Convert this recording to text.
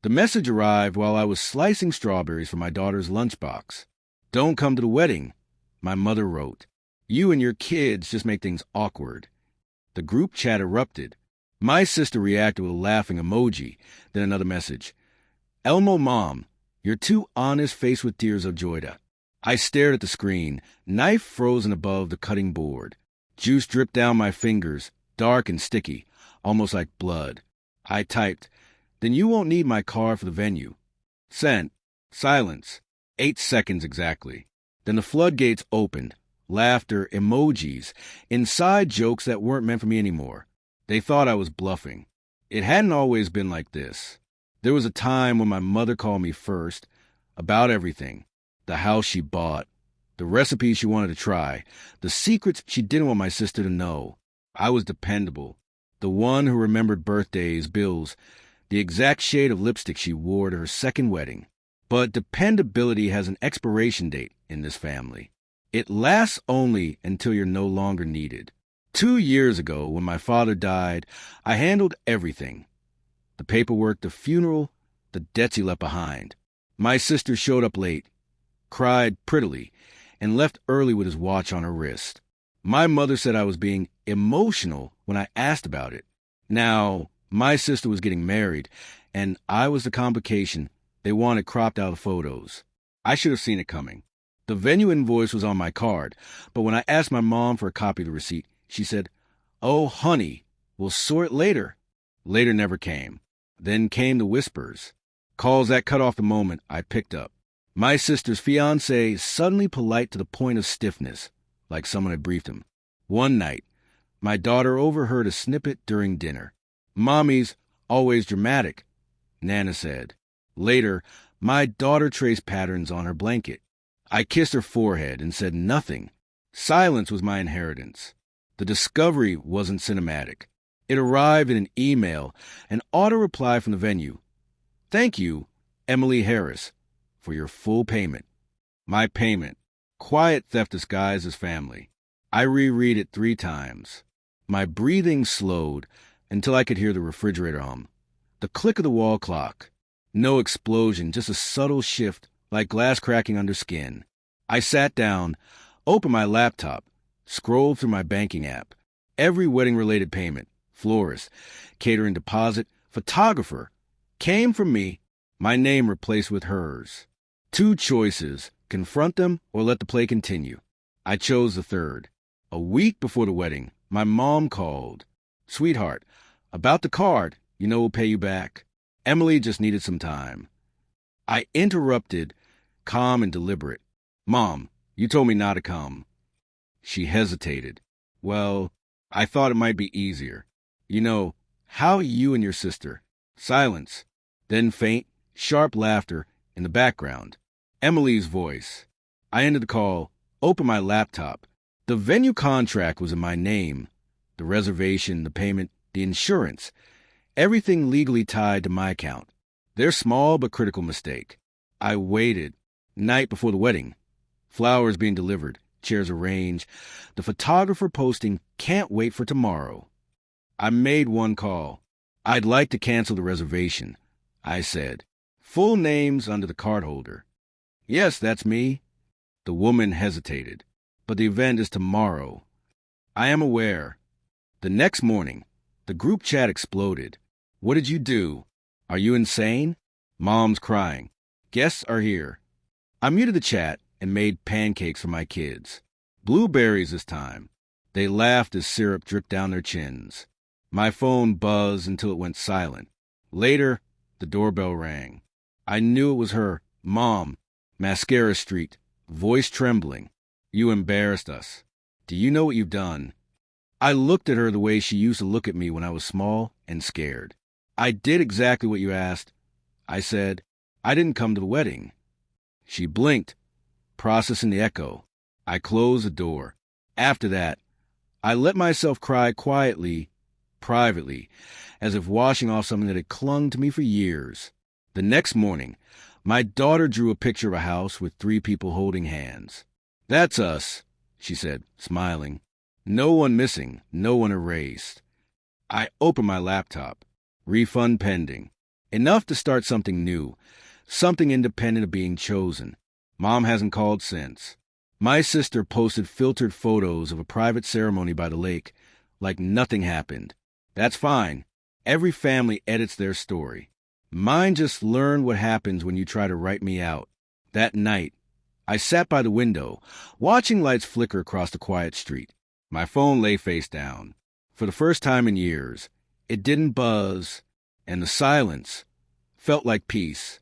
The message arrived while I was slicing strawberries for my daughter's lunchbox. "Don't come to the wedding," my mother wrote. "You and your kids just make things awkward." The group chat erupted. My sister reacted with a laughing emoji, then another message. "Elmo Mom, you're too honest, faced with tears of joy." I stared at the screen, knife frozen above the cutting board. Juice dripped down my fingers, dark and sticky, almost like blood. I typed, "Then you won't need my card for the venue." Sent. Silence. 8 seconds exactly. Then the floodgates opened. Laughter, emojis, inside jokes that weren't meant for me anymore. They thought I was bluffing. It hadn't always been like this. There was a time when my mother called me first, about everything. The house she bought, the recipes she wanted to try, the secrets she didn't want my sister to know. I was dependable. The one who remembered birthdays, bills, the exact shade of lipstick she wore to her second wedding. But dependability has an expiration date in this family. It lasts only until you're no longer needed. 2 years ago, when my father died, I handled everything. The paperwork, the funeral, the debts he left behind. My sister showed up late, cried prettily, and left early with his watch on her wrist. My mother said I was being emotional when I asked about it. Now, my sister was getting married, and I was the complication they wanted cropped out of photos. I should have seen it coming. The venue invoice was on my card, but when I asked my mom for a copy of the receipt, she said, "Oh, honey, we'll sort later." Later never came. Then came the whispers. Calls that cut off the moment I picked up. My sister's fiancé, suddenly polite to the point of stiffness, like someone had briefed him. One night, my daughter overheard a snippet during dinner. "Mommy's always dramatic," Nana said. Later, my daughter traced patterns on her blanket. I kissed her forehead and said nothing. Silence was my inheritance. The discovery wasn't cinematic. It arrived in an email, an auto reply from the venue. "Thank you, Emily Harris, for your full payment." My payment. Quiet theft disguised as family. I reread it 3 times. My breathing slowed until I could hear the refrigerator hum. The click of the wall clock. No explosion, just a subtle shift like glass cracking under skin. I sat down, opened my laptop, scrolled through my banking app. Every wedding-related payment, florist, catering deposit, photographer, came from me, my name replaced with hers. 2 choices, confront them or let the play continue. I chose the third. A week before the wedding, my mom called. "Sweetheart, about the card, we'll pay you back. Emily just needed some time." I interrupted, calm and deliberate. "Mom, you told me not to come." She hesitated. "Well, I thought it might be easier. How you and your sister." Silence. Then faint, sharp laughter in the background. Emily's voice. I ended the call, opened my laptop. The venue contract was in my name. The reservation, the payment, the insurance. Everything legally tied to my account. Their small but critical mistake. I waited. Night before the wedding. Flowers being delivered, chairs arranged. The photographer posting, "Can't wait for tomorrow." I made one call. "I'd like to cancel the reservation," I said. "Full names under the cardholder." "Yes, that's me." The woman hesitated. "But the event is tomorrow." "I am aware." The next morning, the group chat exploded. "What did you do? Are you insane?" Mom's crying. "Guests are here." I muted the chat and made pancakes for my kids. Blueberries this time. They laughed as syrup dripped down their chins. My phone buzzed until it went silent. Later, the doorbell rang. I knew it was her. "Mom," mascara streaked, voice trembling. "You embarrassed us. Do you know what you've done?" I looked at her the way she used to look at me when I was small and scared. "I did exactly what you asked." I said, "I didn't come to the wedding." She blinked, processing the echo. I closed the door. After that, I let myself cry quietly, privately, as if washing off something that had clung to me for years. The next morning, my daughter drew a picture of a house with 3 people holding hands. "That's us," she said, smiling. "No one missing, no one erased." I opened my laptop. Refund pending. Enough to start something new, something independent of being chosen. Mom hasn't called since. My sister posted filtered photos of a private ceremony by the lake, like nothing happened. That's fine. Every family edits their story. Mine just learned what happens when you try to write me out. That night, I sat by the window, watching lights flicker across the quiet street. My phone lay face down. For the first time in years, it didn't buzz, and the silence felt like peace.